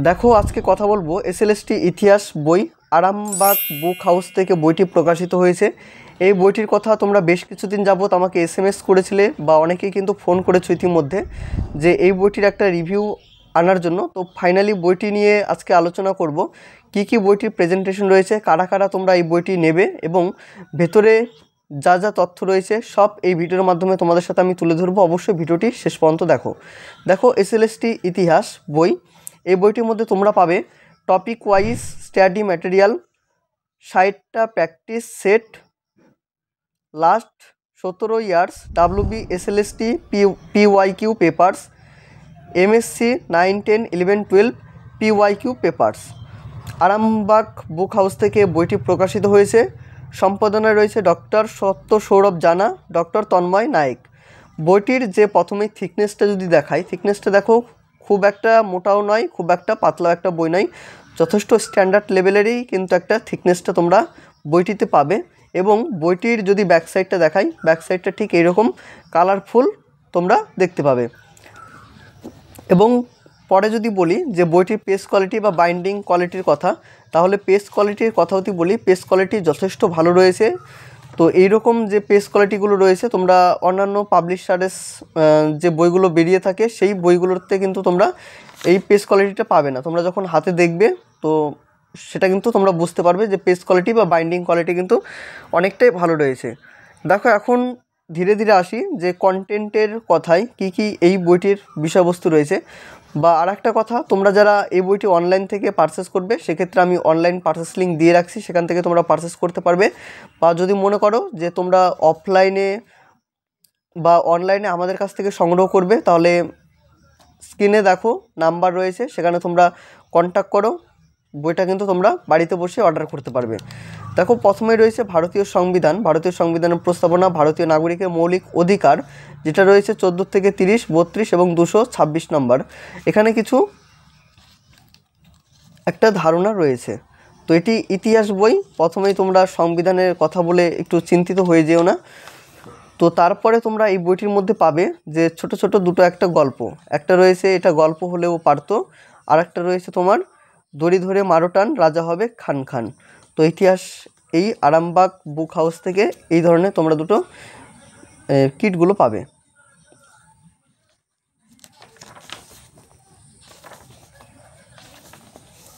দেখো আজকে কথা বলবো এসএলএসটি ইতিহাস বই আরামবাগ বুক হাউস থেকে বইটি প্রকাশিত হয়েছে। এই বইটির কথা তোমরা বেশ কিছুদিন যাবত আমাকে এসএমএস করেছিলে বা অনেকেই কিন্তু ফোন করেছো ইতিমধ্যে যে এই বইটির একটা রিভিউ আনার জন্য। তো ফাইনালি বইটি নিয়ে আজকে আলোচনা করব, কি কি বইটির প্রেজেন্টেশন রয়েছে, কারা কারা তোমরা এই বইটি নেবে এবং ভেতরে যা যা তথ্য রয়েছে সব এই ভিডিওর মাধ্যমে তোমাদের সাথে আমি তুলে ধরবো। অবশ্যই ভিডিওটি শেষ পর্যন্ত দেখো এসএলএসটি ইতিহাস বই। এই বইটির মধ্যে তোমরা পাবে টপিক ওয়াইজ স্টাডি ম্যাটেরিয়াল, 60টা practice set, last 17 years WB SLST PYQ papers, MSc 9, 10, 11, 12 PYQ papers. Arambagh book house থেকে বইটি প্রকাশিত হয়েছে। সম্পাদনায় রয়েছে ডক্টর সত্য সৌরভ জানা, ডক্টর তন্ময় নায়েক। বইটির যে প্রথমে থিকনেসটা যদি দেখাই, থিকনেসটা দেখো খুব একটা মোটাও নয়, খুব একটা পাতলাও একটা বই নয়, যথেষ্ট স্ট্যান্ডার্ড লেভেলেরই কিন্তু একটা থিকনেসটা তোমরা বইটিতে পাবে। এবং বইটির যদি ব্যাক সাইডটা দেখাই, ব্যাক সাইডটা ঠিক এইরকম কালারফুল তোমরা দেখতে পাবে। এবং পরে যদি বলি যে বইটির পেজ কোয়ালিটি বা বাইন্ডিং কোয়ালিটির কথা, তাহলে পেজ কোয়ালিটির কথা যদি বলি, পেজ কোয়ালিটি যথেষ্ট ভালো রয়েছে। তো এইরকম যে পেজ কোয়ালিটিগুলো রয়েছে তোমরা অন্যান্য পাবলিশারের যে বইগুলো বেরিয়ে থাকে সেই বইগুলোতে কিন্তু তোমরা এই পেজ কোয়ালিটিটা পাবে না। তোমরা যখন হাতে দেখবে তো সেটা কিন্তু তোমরা বুঝতে পারবে যে পেজ কোয়ালিটি বা বাইন্ডিং কোয়ালিটি কিন্তু অনেকটাই ভালো রয়েছে। দেখো এখন ধীরে ধীরে আসি যে কন্টেন্টের কথায় কি কি এই বইটির বিষয়বস্তু রয়েছে। বা আর একটা কথা, তোমরা যারা এই বইটি অনলাইন থেকে পারচেস করবে সেক্ষেত্রে আমি অনলাইন পারচেস লিঙ্ক দিয়ে রাখছি, সেখান থেকে তোমরা পারচেস করতে পারবে। বা যদি মনে করো যে তোমরা অফলাইনে বা অনলাইনে আমাদের কাছ থেকে সংগ্রহ করবে, তাহলে স্ক্রিনে দেখো নাম্বার রয়েছে, সেখানে তোমরা কন্ট্যাক্ট করো, বইটা কিন্তু তোমরা বাড়িতে বসে অর্ডার করতে পারবে। দেখো প্রথমে রয়েছে ভারতীয় সংবিধান, ভারতীয় সংবিধানের প্রস্তাবনা, ভারতীয় নাগরিকের মৌলিক অধিকার, যেটা রয়েছে 14 থেকে 30, 32 এবং 226 নম্বর। এখানে কিছু একটা ধারণা রয়েছে। তো এটি ইতিহাস বই, প্রথমেই তোমরা সংবিধানের কথা বলে একটু চিন্তিত হয়ে যেও না। তো তারপরে তোমরা এই বইটির মধ্যে পাবে যে ছোট ছোট দুটো একটা গল্প, একটা রয়েছে এটা গল্প হলেও পারতো, আর একটা রয়েছে তোমার দড়ি ধরে মারোটান রাজা হবে খান খান। তো ইতিহাস এই আরামবাগ বুক হাউস থেকে এই ধরনের তোমরা দুটো কিটগুলো পাবে।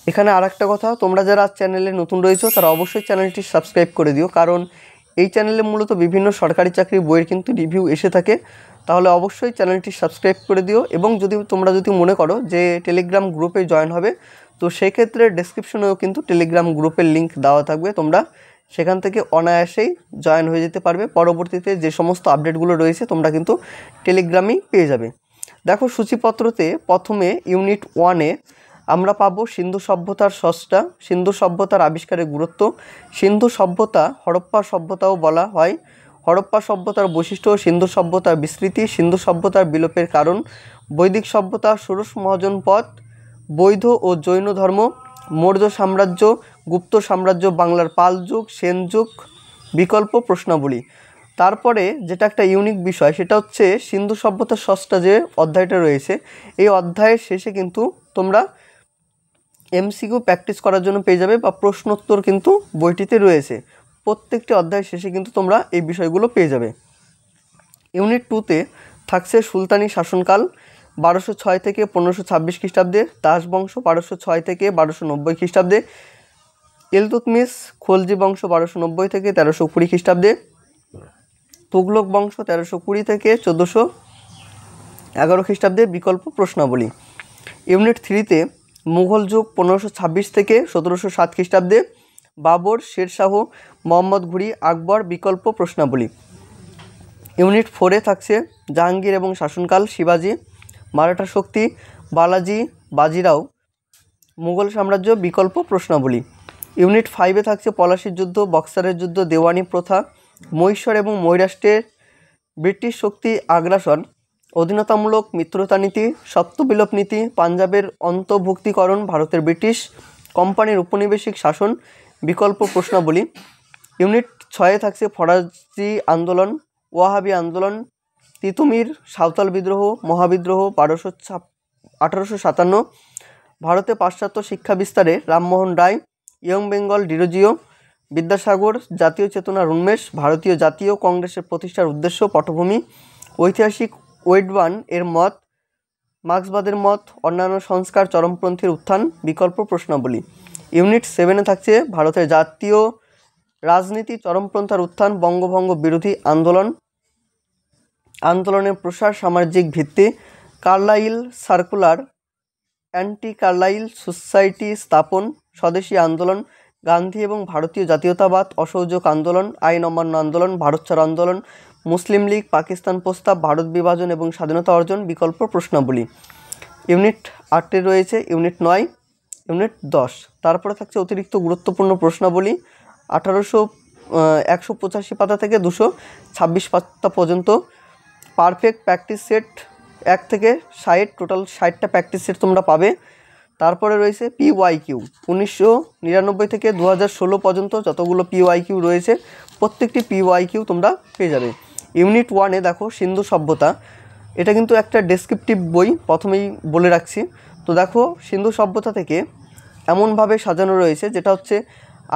এখানে আর একটা কথা, তোমরা যারা চ্যানেলে নতুন রয়েছো তারা অবশ্যই চ্যানেলটি সাবস্ক্রাইব করে দিও, কারণ এই চ্যানেলে মূলত বিভিন্ন সরকারি চাকরির বইয়ের কিন্তু রিভিউ এসে থাকে। তাহলে অবশ্যই চ্যানেলটি সাবস্ক্রাইব করে দিও। এবং তোমরা যদি মনে করো যে টেলিগ্রাম গ্রুপে জয়েন হবে, তো সেক্ষেত্রে ডেসক্রিপশনেও কিন্তু টেলিগ্রাম গ্রুপের লিঙ্ক দেওয়া থাকবে, তোমরা সেখান থেকে অনায়াসেই জয়েন হয়ে যেতে পারবে। পরবর্তীতে যে সমস্ত আপডেটগুলো রয়েছে তোমরা কিন্তু টেলিগ্রামেই পেয়ে যাবে। দেখো সূচিপত্রতে প্রথমে ইউনিট 1-এ আমরা পাবো সিন্ধু সভ্যতার স্রষ্টা, সিন্ধু সভ্যতার আবিষ্কারের গুরুত্ব, সিন্ধু সভ্যতা হরপ্পা সভ্যতাও বলা হয়, হরপ্পা সভ্যতার বৈশিষ্ট্য, সিন্ধু সভ্যতার বিস্তৃতি, সিন্ধু সভ্যতার বিলোপের কারণ, বৈদিক সভ্যতা, ষোড়শ মহাজনপদ, বৌদ্ধ ও জৈন ধর্ম, মৌর্য সাম্রাজ্য, গুপ্ত সাম্রাজ্য, বাংলার পাল যুগ, সেন যুগ, বিকল্প প্রশ্নাবলী। তারপরে যেটা একটা ইউনিক বিষয় সেটা হচ্ছে সিন্ধু সভ্যতার স্রষ্টা যে অধ্যায়টা রয়েছে, এই অধ্যায়ের শেষে কিন্তু তোমরা MCQ প্র্যাকটিস করার জন্য পেয়ে যাবে, বা প্রশ্নোত্তর কিন্তু বইটিতে রয়েছে। প্রত্যেকটি অধ্যায়ের শেষে কিন্তু তোমরা এই বিষয়গুলো পেয়ে যাবে। ইউনিট 2-তে থাকছে সুলতানি শাসনকাল 1206 থেকে 1526 খ্রিস্টাব্দে, দাস বংশ 1206 থেকে 1290 খ্রিস্টাব্দে, ইলতুৎমিশ খলজি বংশ 1290 থেকে 1320 খ্রিস্টাব্দে, তুগলক বংশ 1320 থেকে 1411 খ্রিস্টাব্দে, বিকল্প প্রশ্নাবলী। ইউনিট 3-তে মুঘল যুগ 1526 থেকে 1707 খ্রিস্টাব্দে, বাবর, শেরশাহ, মোহাম্মদ ঘুরি, আকবর, বিকল্প প্রশ্নাবলী। ইউনিট 4-এ থাকছে জাহাঙ্গীর এবং শাসনকাল, শিবাজি, মারাঠা শক্তি, বালাজি, বাজিরাও, মুঘল সাম্রাজ্য, বিকল্প প্রশ্নাবলী। ইউনিট 5-এ থাকছে পলাশির যুদ্ধ, বক্সারের যুদ্ধ, দেওয়ানি প্রথা, মহীশূর এবং মহারাষ্ট্রের ব্রিটিশ শক্তি আগ্রাসন, অধীনতামূলক মিত্রতা নীতি, সপ্তবিলোপ নীতি, পাঞ্জাবের অন্তর্ভুক্তিকরণ, ভারতের ব্রিটিশ কোম্পানির উপনিবেশিক শাসন, বিকল্প প্রশ্নাবলী। ইউনিট 6-এ থাকছে ফরাজি আন্দোলন, ওয়াহাবি আন্দোলন, তিতুমির, সাঁওতাল বিদ্রোহ, মহাবিদ্রোহ 1857, ভারতে পাশ্চাত্য শিক্ষা বিস্তারে রামমোহন রায়, ইয়ং বেঙ্গল ডিরোজিও, বিদ্যাসাগর, জাতীয় চেতনার উন্মেষ, ভারতীয় জাতীয় কংগ্রেসের প্রতিষ্ঠার উদ্দেশ্য, পটভূমি, ঐতিহাসিক ওয়েডওয়ান এর মত, মার্ক্সবাদের মত, অন্যান্য সংস্কার, চরমপন্থীর উত্থান, বিকল্প প্রশ্নাবলী। ইউনিট 7-এ থাকছে ভারতের জাতীয় রাজনীতি, চরমপন্থার উত্থান, বঙ্গভঙ্গ বিরোধী আন্দোলনের প্রসার, সামাজিক ভিত্তি, Carlyle circular, anti Carlyle society স্থাপন, স্বদেশী আন্দোলন, গান্ধী এবং ভারতীয় জাতীয়তাবাদ, অসহযোগ আন্দোলন, আইন অমান্য আন্দোলন, ভারত ছাড় আন্দোলন, মুসলিম লীগ, পাকিস্তান প্রস্তাব, ভারত বিভাজন এবং স্বাধীনতা অর্জন, বিকল্প প্রশ্নাবলী। ইউনিট 8-এ রয়েছে ইউনিট 9, ইউনিট 10। তারপরে থাকছে অতিরিক্ত গুরুত্বপূর্ণ প্রশ্নাবলী 185 পাতা থেকে 226 পাতা পর্যন্ত। পারফেক্ট প্র্যাকটিস সেট 1 থেকে 60, টোটাল 60টা প্র্যাকটিস সেট তোমরা পাবে। তারপরে রয়েছে PYQ 1999 থেকে 2016 পর্যন্ত যতগুলো PYQ রয়েছে প্রত্যেকটি PYQ তোমরা পেয়ে যাবে। ইউনিট 1-এ দেখো সিন্ধু সভ্যতা, এটা কিন্তু একটা ডেসক্রিপটিভ বই, প্রথমেই বলে রাখছি। তো দেখো সিন্ধু সভ্যতা থেকে এমনভাবে সাজানো রয়েছে, যেটা হচ্ছে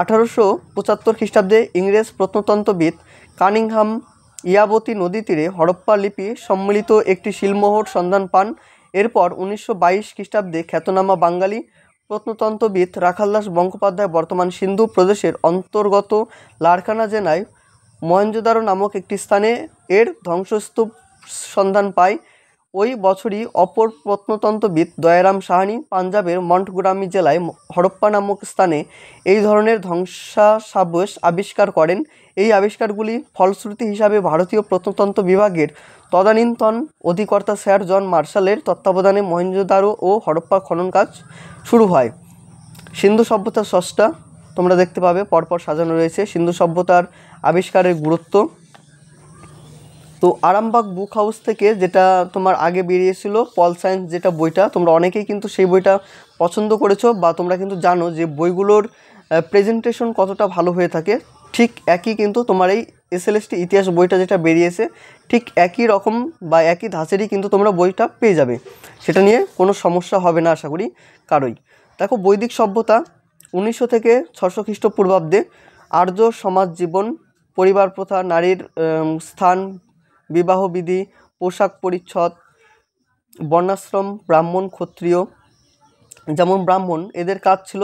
1875 খ্রিস্টাব্দে ইংরেজ প্রত্নতত্ত্ববিদ কানিংহাম ইয়াবতী নদী তীরে হরপ্পা লিপি সম্মিলিত একটি শিলমোহর সন্ধান পান। এরপর 1922 খ্রিস্টাব্দে খ্যাতনামা বাঙালি প্রত্নতত্ত্ববিদ রাখালদাস বন্দ্যোপাধ্যায় বর্তমান সিন্ধু প্রদেশের অন্তর্গত লারকানা জেলায় মহেঞ্জোদারো নামক একটি স্থানে এর ধ্বংসস্তূপ সন্ধান পায়। ওই বছরই অপর প্রত্নতত্ত্ববিদ দয়ারাম সাহানি পাঞ্জাবের মন্টগোরামি জেলায় হরপ্পা নামক স্থানে এই ধরনের ধ্বংসাবশেষ আবিষ্কার করেন। এই আবিষ্কারগুলি ফলশ্রুতি হিসাবে ভারতীয় প্রত্নতত্ত্ব বিভাগের তদানীন্তন অধিকর্তা স্যার জন মার্শালের তত্ত্বাবধানে মহেঞ্জোদারো ও হরপ্পা খনন কাজ শুরু হয়। সিন্ধু সভ্যতার স্রষ্টা তোমরা দেখতে পাবে পরপর সাজানো রয়েছে সিন্ধু সভ্যতার আবিষ্কারের গুরুত্ব। তো আরামবাগ বুক হাউস থেকে যেটা তোমার আগে বেরিয়েছিল পল সায়েন্স, যেটা বইটা তোমরা অনেকেই কিন্তু সেই বইটা পছন্দ করেছো বা তোমরা কিন্তু জানো যে বইগুলোর প্রেজেন্টেশন কতটা ভালো হয়ে থাকে। ঠিক একই কিন্তু তোমার এই SLST ইতিহাস বইটা যেটা বেরিয়েছে ঠিক একই রকম বা একই ধাঁচেরই কিন্তু তোমরা বইটা পেয়ে যাবে, সেটা নিয়ে কোনো সমস্যা হবে না আশা করি কারোই। দেখো বৈদিক সভ্যতা 1900 থেকে 600 খ্রিস্টপূর্বাব্দে আর্য সমাজ জীবন, পরিবার প্রথা, নারীর স্থান, বিবাহ বিধি, পোশাক পরিচ্ছদ, বর্ণাশ্রম, ব্রাহ্মণ ক্ষত্রিয়। যেমন ব্রাহ্মণ এদের কাজ ছিল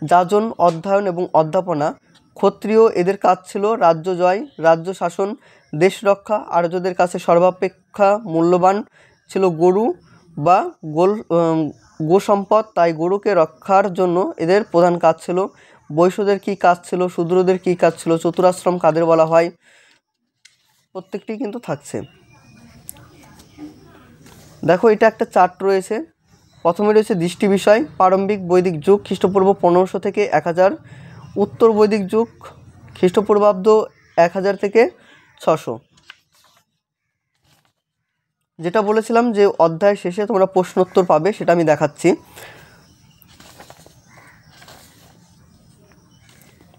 যাজন, অধ্যয়ন এবং অধ্যাপনা। ক্ষত্রিয় এদের কাজ ছিল রাজ্য জয়, রাজ্য শাসন, দেশ রক্ষা। আর্যদের কাছে সর্বাপেক্ষা মূল্যবান ছিল গরু বা গো সম্পদ, তাই গরুকে রক্ষার জন্য এদের প্রধান কাজ ছিল। বৈশ্যদের কী কাজ ছিল, শূদ্রদের কী কাজ ছিল, চতুরাশ্রম কাদের বলা হয়, প্রত্যেকটি কিন্তু থাকছে। দেখো এটা একটা চার্ট রয়েছে, প্রথমে রয়েছে দৃষ্টি বিষয়, প্রারম্ভিক বৈদিক যুগ খ্রিস্টপূর্ব 1500 থেকে 1000, উত্তর বৈদিক যুগ খ্রিস্টপূর্বাব্দ 1000 থেকে 600। যেটা বলেছিলাম যে অধ্যায় শেষে তোমরা প্রশ্নোত্তর পাবে, সেটা আমি দেখাচ্ছি।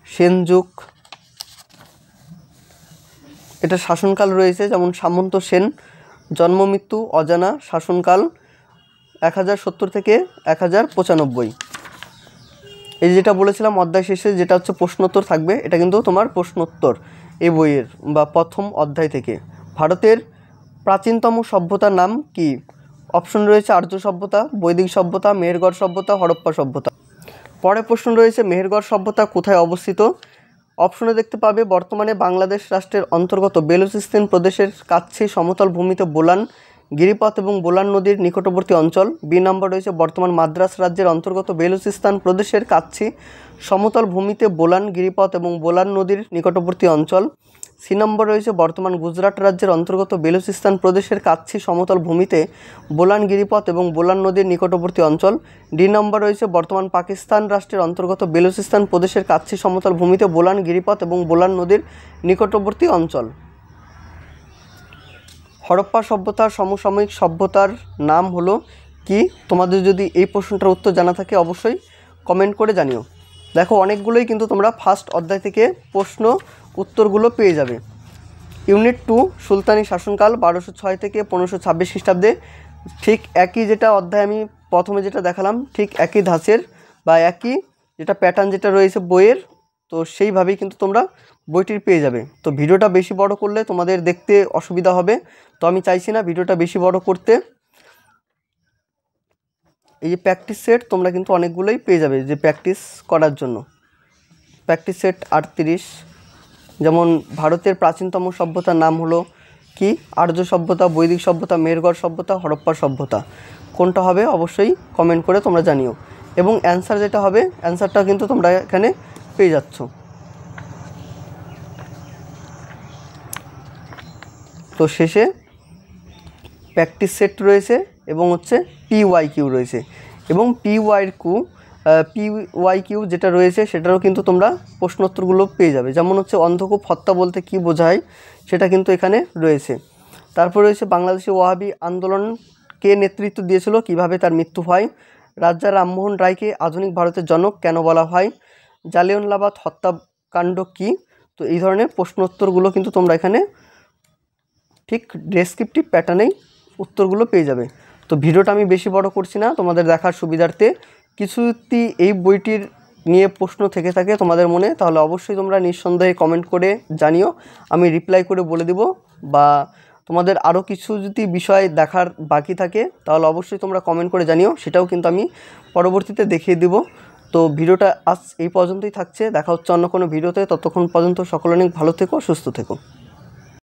সেন যুগ, এটা শাসনকাল রয়েছে, যেমন সামন্ত সেন, জন্ম মৃত্যু অজানা, শাসনকাল 1070 থেকে 1095। এই যেটা বলেছিলাম অধ্যায় শেষে যেটা হচ্ছে প্রশ্নোত্তর থাকবে, এটা কিন্তু তোমার প্রশ্নোত্তর এই বইয়ের বা প্রথম অধ্যায় থেকে। ভারতের প্রাচীনতম সভ্যতার নাম কি? অপশন রয়েছে আর্য সভ্যতা, বৈদিক সভ্যতা, মেহেরগড় সভ্যতা, হরপ্পা সভ্যতা। পরের প্রশ্ন রয়েছে মেহেরগড় সভ্যতা কোথায় অবস্থিত? অপশনে দেখতে পাবে বর্তমানে বাংলাদেশ রাষ্ট্রের অন্তর্গত বেলুচিস্তান প্রদেশের কাছে সমতল ভূমিতে বোলান গিরিপথ এবং বোলান নদীর নিকটবর্তী অঞ্চল। বি নম্বর রয়েছে বর্তমান মাদ্রাস রাজ্যের অন্তর্গত বেলুচিস্তান প্রদেশের কাছে সমতল ভূমিতে বোলান গিরিপথ এবং বোলান নদীর নিকটবর্তী অঞ্চল। সি নম্বর রয়েছে বর্তমান গুজরাট রাজ্যের অন্তর্গত বেলুচিস্তান প্রদেশের কাছে সমতল ভূমিতে বোলান গিরিপথ এবং বোলান নদীর নিকটবর্তী অঞ্চল। ডি নম্বর রয়েছে বর্তমান পাকিস্তান রাষ্ট্রের অন্তর্গত বেলুচিস্তান প্রদেশের কাছে সমতল ভূমিতে বোলান গিরিপথ এবং বোলান নদীর নিকটবর্তী অঞ্চল। হরপ্পা সভ্যতার সমসাময়িক সভ্যতার নাম হলো কি? তোমাদের যদি এই প্রশ্নটার উত্তর জানা থাকে অবশ্যই কমেন্ট করে জানিও। দেখো অনেকগুলোই কিন্তু তোমরা ফার্স্ট অধ্যায় থেকে প্রশ্ন উত্তরগুলো পেয়ে যাবে। ইউনিট 2 সুলতানি শাসনকাল 1206 থেকে 1526 খ্রিস্টাব্দে, ঠিক একই যেটা অধ্যায় আমি প্রথমে যেটা দেখালাম ঠিক একই ধাঁচের বা একই যেটা প্যাটার্ন যেটা রয়েছে বইয়ের, তো সেইভাবেই কিন্তু তোমরা বইটির পেয়ে যাবে। তো ভিডিওটা বেশি বড় করলে তোমাদের দেখতে অসুবিধা হবে, তো আমি চাইছি না ভিডিওটা বেশি বড় করতে। এই যে প্র্যাকটিস সেট তোমরা কিন্তু অনেকগুলোই পেয়ে যাবে যে প্র্যাকটিস করার জন্য। প্র্যাকটিস সেট 38, যেমন ভারতের প্রাচীনতম সভ্যতার নাম হলো কি? আর্য সভ্যতা, বৈদিক সভ্যতা, মেহেরগড় সভ্যতা, হরপ্পা সভ্যতা। কোনটা হবে অবশ্যই কমেন্ট করে তোমরা জানিও। এবং অ্যান্সার যেটা হবে, অ্যান্সারটা কিন্তু তোমরা এখানে পেয়ে যাচ্ছ। তো শেষে প্র্যাকটিস সেট রয়েছে এবং হচ্ছে PYQ রয়েছে, এবং PYQ যেটা রয়েছে সেটারও কিন্তু তোমরা প্রশ্নোত্তরগুলো পেয়ে যাবে। যেমন হচ্ছে অন্ধকূপ হত্যা বলতে কি বোঝায় সেটা কিন্তু এখানে রয়েছে। তারপর রয়েছে বাংলাদেশে ওয়াহাবি আন্দোলন কে নেতৃত্ব দিয়েছিল, কিভাবে তার মৃত্যু হয়, রাজা রামমোহন রায়কে আধুনিক ভারতের জনক কেন বলা হয়, জালিয়ানওয়ালাবাগ হত্যাকাণ্ড কী। তো এই ধরনের প্রশ্নোত্তরগুলো কিন্তু তোমরা এখানে ঠিক ডেসক্রিপটিভ প্যাটার্নেই উত্তরগুলো পেয়ে যাবে। তো ভিডিওটা আমি বেশি বড় করছি না, তোমাদের দেখার সুবিধার্থে। কিছু যদি এই বইটির নিয়ে প্রশ্ন থেকে থাকে তোমাদের মনে, তাহলে অবশ্যই তোমরা নিঃসন্দেহে কমেন্ট করে জানিও, আমি রিপ্লাই করে বলে দেব। বা তোমাদের আরও কিছু যদি বিষয় দেখার বাকি থাকে তাহলে অবশ্যই তোমরা কমেন্ট করে জানিও, সেটাও কিন্তু আমি পরবর্তীতে দেখিয়ে দেব। তো ভিডিওটা আজ এই পর্যন্তই থাকছে, দেখা হচ্ছে অন্য কোনো ভিডিওতে। ততক্ষণ পর্যন্ত সকলে অনেক ভালো থেকো, সুস্থ থেকো।